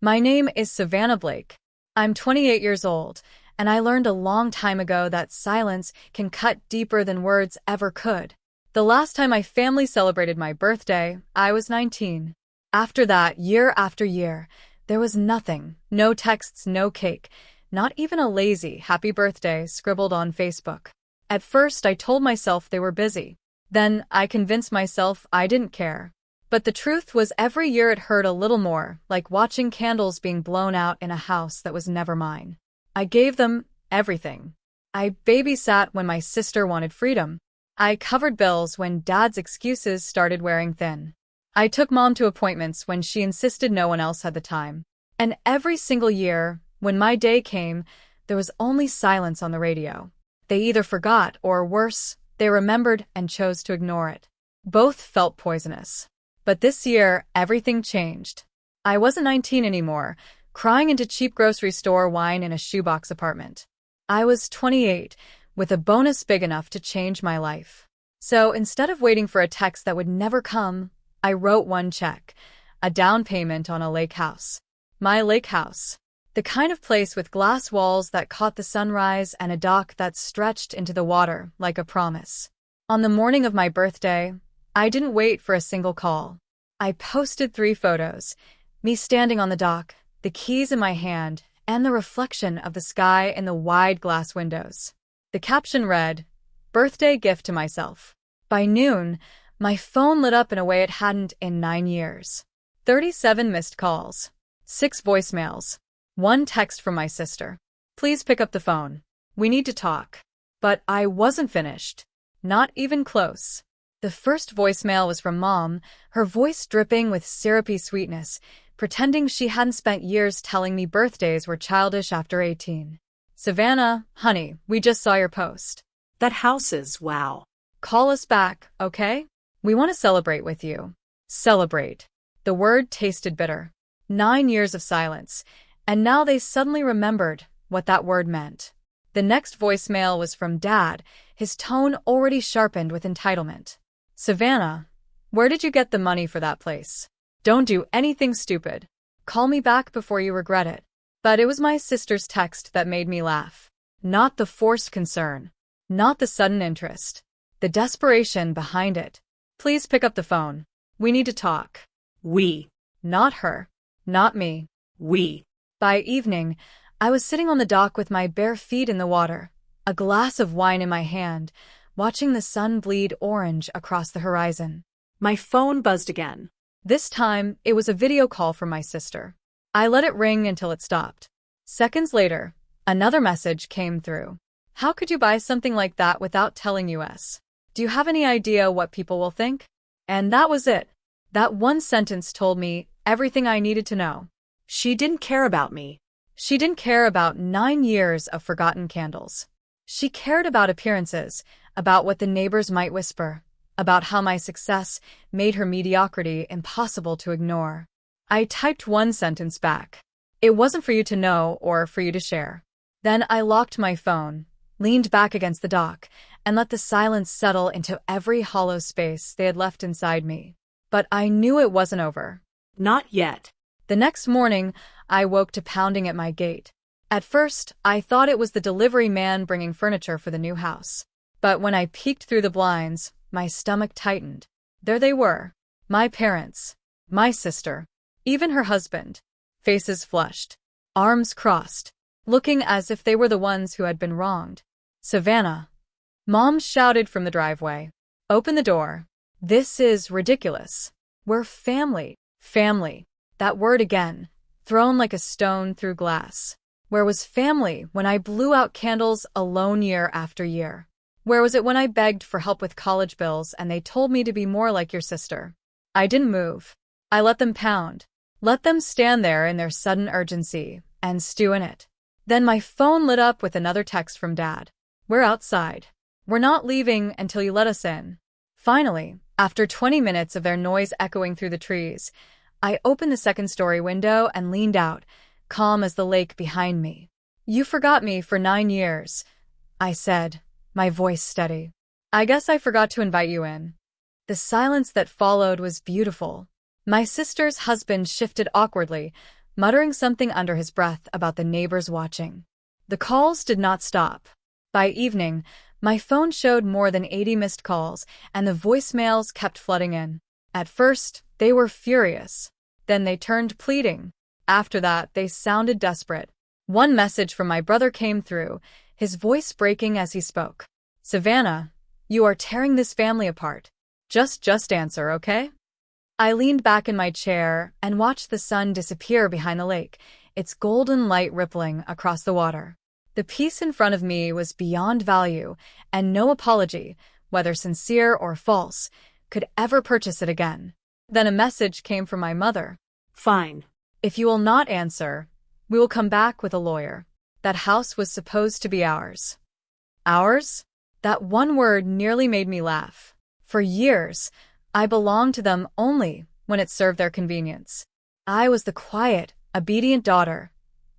My name is Savannah Blake. I'm 28 years old, and I learned a long time ago that silence can cut deeper than words ever could. The last time my family celebrated my birthday, I was 19. After that, year after year, there was nothing. No texts, no cake, not even a lazy happy birthday scribbled on Facebook. At first, I told myself they were busy. Then, I convinced myself I didn't care. But the truth was every year it hurt a little more, like watching candles being blown out in a house that was never mine. I gave them everything. I babysat when my sister wanted freedom. I covered bills when Dad's excuses started wearing thin. I took Mom to appointments when she insisted no one else had the time. And every single year, when my day came, there was only silence on the radio. They either forgot or, worse, they remembered and chose to ignore it. Both felt poisonous. But this year, everything changed. I wasn't 19 anymore, crying into cheap grocery store wine in a shoebox apartment. I was 28, with a bonus big enough to change my life. So instead of waiting for a text that would never come, I wrote one check, a down payment on a lake house. My lake house. The kind of place with glass walls that caught the sunrise and a dock that stretched into the water like a promise. On the morning of my birthday, I didn't wait for a single call. I posted 3 photos, me standing on the dock, the keys in my hand, and the reflection of the sky in the wide glass windows. The caption read, "Birthday gift to myself." By noon, my phone lit up in a way it hadn't in 9 years. 37 missed calls, 6 voicemails, 1 text from my sister. "Please pick up the phone. We need to talk." But I wasn't finished. Not even close. The first voicemail was from Mom, her voice dripping with syrupy sweetness, pretending she hadn't spent years telling me birthdays were childish after 18. "Savannah, honey, we just saw your post. That house is wow. Call us back, okay? We want to celebrate with you." Celebrate. The word tasted bitter. 9 years of silence, and now they suddenly remembered what that word meant. The next voicemail was from Dad, his tone already sharpened with entitlement. "Savannah, where did you get the money for that place? Don't do anything stupid. Call me back before you regret it." But it was my sister's text that made me laugh. Not the forced concern. Not the sudden interest. The desperation behind it. "Please pick up the phone. We need to talk." We. Not her. Not me. We. By evening, I was sitting on the dock with my bare feet in the water, a glass of wine in my hand, watching the sun bleed orange across the horizon. My phone buzzed again. This time, it was a video call from my sister. I let it ring until it stopped. Seconds later, another message came through. "How could you buy something like that without telling us? Do you have any idea what people will think?" And that was it. That one sentence told me everything I needed to know. She didn't care about me. She didn't care about 9 years of forgotten candles. She cared about appearances, about what the neighbors might whisper, about how my success made her mediocrity impossible to ignore. I typed one sentence back. "It wasn't for you to know or for you to share." Then I locked my phone, leaned back against the dock, and let the silence settle into every hollow space they had left inside me. But I knew it wasn't over. Not yet. The next morning, I woke to pounding at my gate. At first, I thought it was the delivery man bringing furniture for the new house. But when I peeked through the blinds, my stomach tightened. There they were. My parents. My sister. Even her husband. Faces flushed. Arms crossed. Looking as if they were the ones who had been wronged. "Savannah." Mom shouted from the driveway. "Open the door. This is ridiculous. We're family." Family. That word again, thrown like a stone through glass. Where was family when I blew out candles alone year after year? Where was it when I begged for help with college bills and they told me to be more like your sister? I didn't move. I let them pound. Let them stand there in their sudden urgency and stew in it. Then my phone lit up with another text from Dad. "We're outside. We're not leaving until you let us in." Finally, after 20 minutes of their noise echoing through the trees, I opened the second-story window and leaned out, calm as the lake behind me. "You forgot me for 9 years," I said, my voice steady. "I guess I forgot to invite you in." The silence that followed was beautiful. My sister's husband shifted awkwardly, muttering something under his breath about the neighbors watching. The calls did not stop. By evening, my phone showed more than 80 missed calls, and the voicemails kept flooding in. At first, they were furious. Then they turned pleading. After that, they sounded desperate. One message from my brother came through, his voice breaking as he spoke. "Savannah, you are tearing this family apart. Just answer, okay?" I leaned back in my chair and watched the sun disappear behind the lake, its golden light rippling across the water. The peace in front of me was beyond value, and no apology, whether sincere or false, could ever purchase it again. Then a message came from my mother. Fine. "If you will not answer, we will come back with a lawyer. That house was supposed to be ours." Ours? That one word nearly made me laugh. For years, I belonged to them only when it served their convenience. I was the quiet, obedient daughter,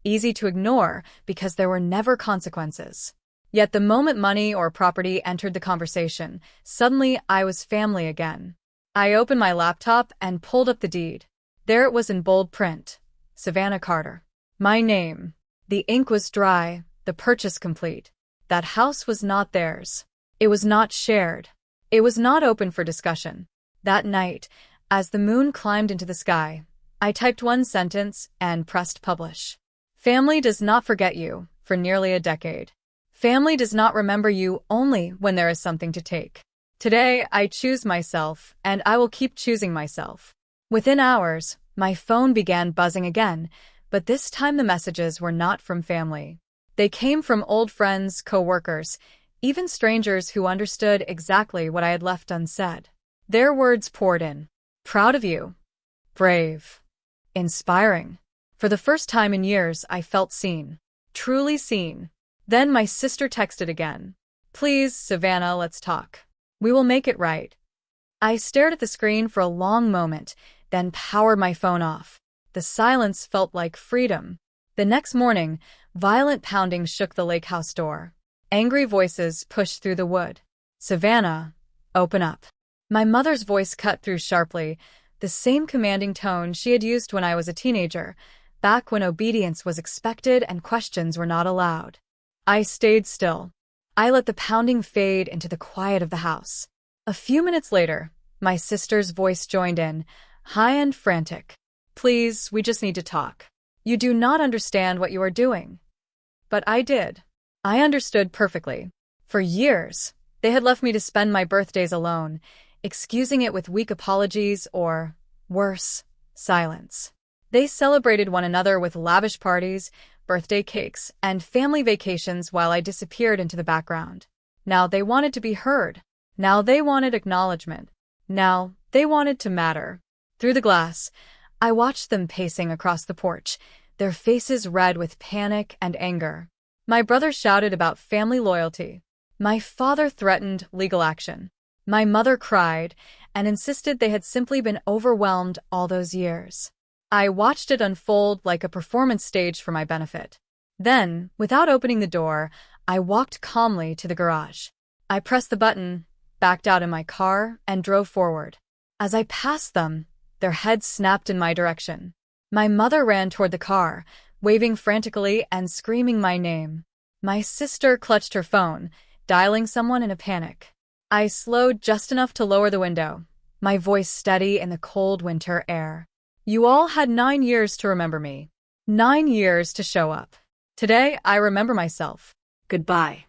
easy to ignore because there were never consequences. Yet the moment money or property entered the conversation, suddenly I was family again. I opened my laptop and pulled up the deed. There it was in bold print. Savannah Carter. My name. The ink was dry, the purchase complete. That house was not theirs. It was not shared. It was not open for discussion. That night, as the moon climbed into the sky, I typed one sentence and pressed publish. Family does not forget you for nearly a decade. Family does not remember you only when there is something to take. Today, I choose myself, and I will keep choosing myself. Within hours, my phone began buzzing again, but this time the messages were not from family. They came from old friends, co-workers, even strangers who understood exactly what I had left unsaid. Their words poured in. Proud of you. Brave. Inspiring. For the first time in years, I felt seen. Truly seen. Then my sister texted again. Please, Savannah, let's talk. We will make it right. I stared at the screen for a long moment, then powered my phone off. The silence felt like freedom. The next morning, violent pounding shook the lake house door. Angry voices pushed through the wood. Savannah, open up. My mother's voice cut through sharply, the same commanding tone she had used when I was a teenager, back when obedience was expected and questions were not allowed. I stayed still. I let the pounding fade into the quiet of the house. A few minutes later, my sister's voice joined in, high and frantic. Please, we just need to talk. You do not understand what you are doing. But I did. I understood perfectly. For years, they had left me to spend my birthdays alone, excusing it with weak apologies or, worse, silence. They celebrated one another with lavish parties, birthday cakes, and family vacations while I disappeared into the background. Now they wanted to be heard. Now they wanted acknowledgement. Now they wanted to matter. Through the glass, I watched them pacing across the porch, their faces red with panic and anger. My brother shouted about family loyalty. My father threatened legal action. My mother cried and insisted they had simply been overwhelmed all those years. I watched it unfold like a performance stage for my benefit. Then, without opening the door, I walked calmly to the garage. I pressed the button, backed out in my car, and drove forward. As I passed them, their heads snapped in my direction. My mother ran toward the car, waving frantically and screaming my name. My sister clutched her phone, dialing someone in a panic. I slowed just enough to lower the window, my voice steady in the cold winter air. You all had 9 years to remember me. 9 years to show up. Today, I remember myself. Goodbye.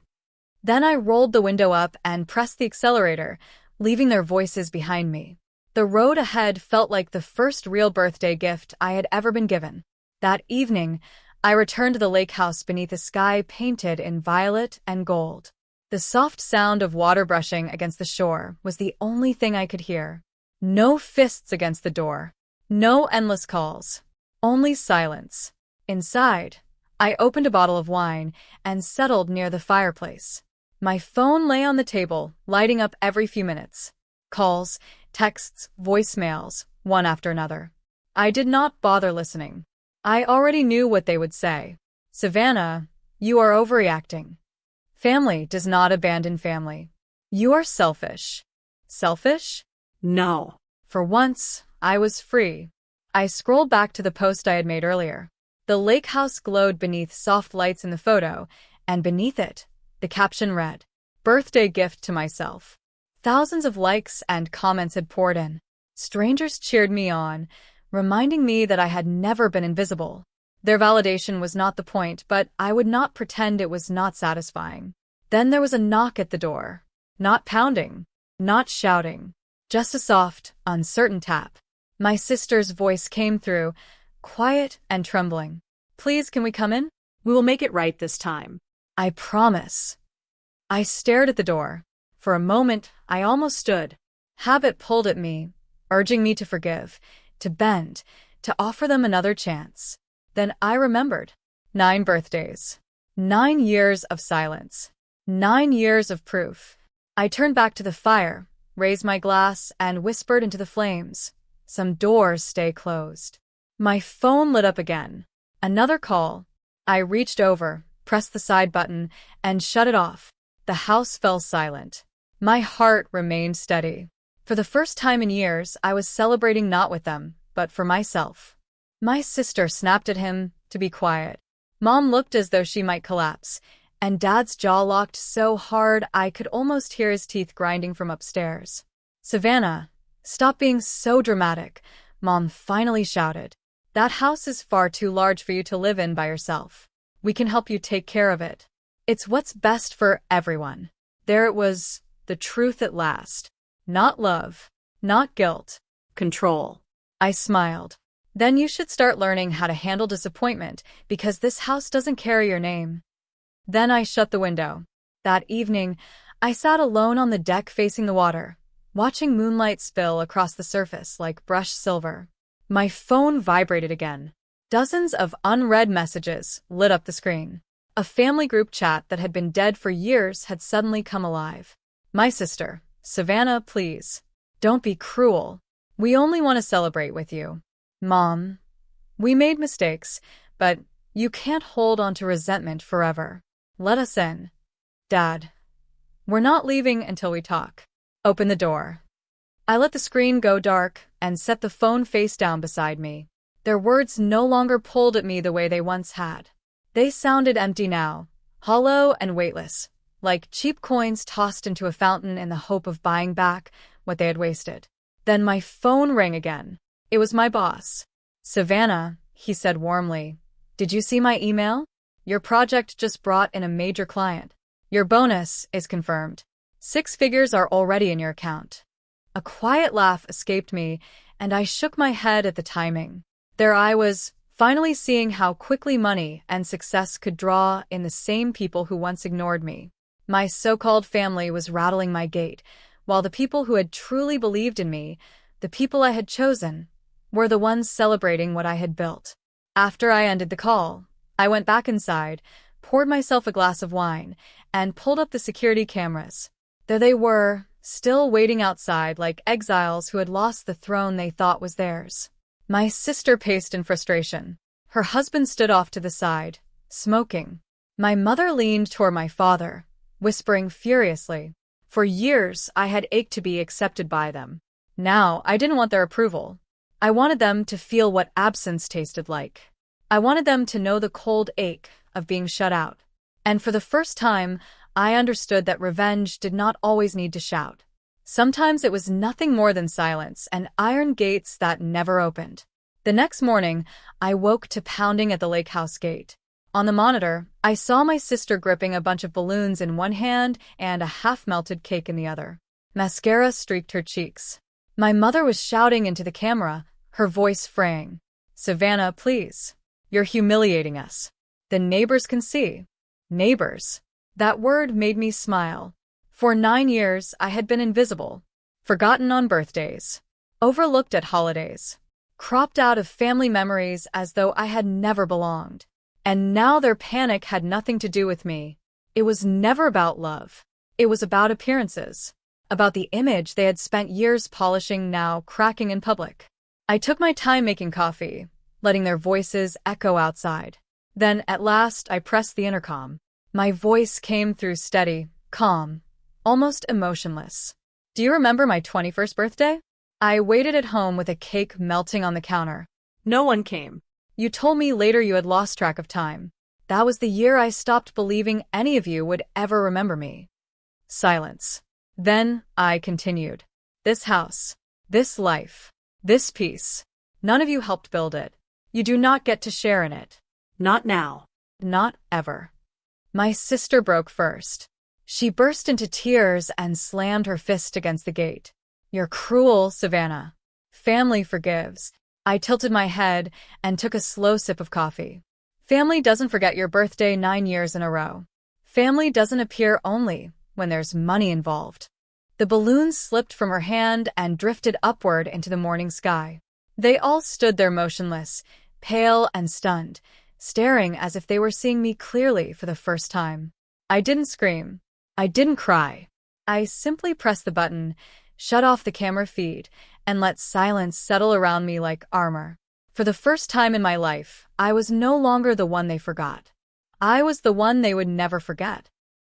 Then I rolled the window up and pressed the accelerator, leaving their voices behind me. The road ahead felt like the first real birthday gift I had ever been given. That evening, I returned to the lake house beneath a sky painted in violet and gold. The soft sound of water brushing against the shore was the only thing I could hear. No fists against the door. No endless calls. Only silence. Inside, I opened a bottle of wine and settled near the fireplace. My phone lay on the table, lighting up every few minutes. Calls, texts, voicemails, one after another. I did not bother listening. I already knew what they would say. Savannah, you are overreacting. Family does not abandon family. You are selfish. Selfish? No. For once, I was free. I scrolled back to the post I had made earlier. The lake house glowed beneath soft lights in the photo, and beneath it, the caption read, "Birthday gift to myself." Thousands of likes and comments had poured in. Strangers cheered me on, reminding me that I had never been invisible. Their validation was not the point, but I would not pretend it was not satisfying. Then there was a knock at the door. Not pounding, not shouting, just a soft, uncertain tap. My sister's voice came through, quiet and trembling. "Please, can we come in?" We will make it right this time. "I promise." I stared at the door. For a moment, I almost stood. Habit pulled at me, urging me to forgive, to bend, to offer them another chance. Then I remembered. 9 birthdays. 9 years of silence. 9 years of proof. I turned back to the fire, raised my glass, and whispered into the flames. "Some doors stay closed." My phone lit up again. Another call. I reached over, pressed the side button, and shut it off. The house fell silent. My heart remained steady. For the first time in years, I was celebrating not with them, but for myself. My sister snapped at him to be quiet. Mom looked as though she might collapse, and Dad's jaw locked so hard I could almost hear his teeth grinding from upstairs. "Savannah, stop being so dramatic," Mom finally shouted. "That house is far too large for you to live in by yourself. We can help you take care of it. It's what's best for everyone." There it was, the truth at last. Not love, not guilt. Control. I smiled. "Then you should start learning how to handle disappointment, because this house doesn't carry your name." Then I shut the window. That evening, I sat alone on the deck facing the water, watching moonlight spill across the surface like brushed silver. My phone vibrated again. Dozens of unread messages lit up the screen. A family group chat that had been dead for years had suddenly come alive. My sister, "Savannah, please. Don't be cruel. We only want to celebrate with you." Mom, "We made mistakes, but you can't hold on to resentment forever. Let us in." Dad, "We're not leaving until we talk. Open the door." I let the screen go dark and set the phone face down beside me. Their words no longer pulled at me the way they once had. They sounded empty now, hollow and weightless, like cheap coins tossed into a fountain in the hope of buying back what they had wasted. Then my phone rang again. It was my boss. "Savannah," he said warmly, "did you see my email? Your project just brought in a major client. Your bonus is confirmed. 6 figures are already in your account." A quiet laugh escaped me, and I shook my head at the timing. There I was, finally seeing how quickly money and success could draw in the same people who once ignored me. My so-called family was rattling my gate, while the people who had truly believed in me, the people I had chosen, were the ones celebrating what I had built. After I ended the call, I went back inside, poured myself a glass of wine, and pulled up the security cameras. There they were, still waiting outside like exiles who had lost the throne they thought was theirs. My sister paced in frustration. Her husband stood off to the side, smoking. My mother leaned toward my father, whispering furiously. For years, I had ached to be accepted by them. Now, I didn't want their approval. I wanted them to feel what absence tasted like. I wanted them to know the cold ache of being shut out. And for the first time, I understood that revenge did not always need to shout. Sometimes it was nothing more than silence and iron gates that never opened. The next morning, I woke to pounding at the lake house gate. On the monitor, I saw my sister gripping a bunch of balloons in one hand and a half-melted cake in the other. Mascara streaked her cheeks. My mother was shouting into the camera, her voice fraying. "Savannah, please. You're humiliating us. The neighbors can see." Neighbors. That word made me smile. For 9 years, I had been invisible, forgotten on birthdays, overlooked at holidays, cropped out of family memories as though I had never belonged. And now their panic had nothing to do with me. It was never about love. It was about appearances, about the image they had spent years polishing, now cracking in public. I took my time making coffee, letting their voices echo outside. Then, at last, I pressed the intercom. My voice came through steady, calm, almost emotionless. "Do you remember my 21st birthday? I waited at home with a cake melting on the counter. No one came. You told me later you had lost track of time. That was the year I stopped believing any of you would ever remember me. Silence. Then I continued. This house, this life, this peace. None of you helped build it. You do not get to share in it. Not now. Not ever. My sister broke first. She burst into tears and slammed her fist against the gate. You're cruel, Savannah. Family forgives. I tilted my head and took a slow sip of coffee. Family doesn't forget your birthday 9 years in a row. Family doesn't appear only when there's money involved. The balloon slipped from her hand and drifted upward into the morning sky. They all stood there motionless, pale and stunned, staring as if they were seeing me clearly for the first time. I didn't scream. I didn't cry. I simply pressed the button, shut off the camera feed, and let silence settle around me like armor. For the first time in my life, I was no longer the one they forgot. I was the one they would never forget.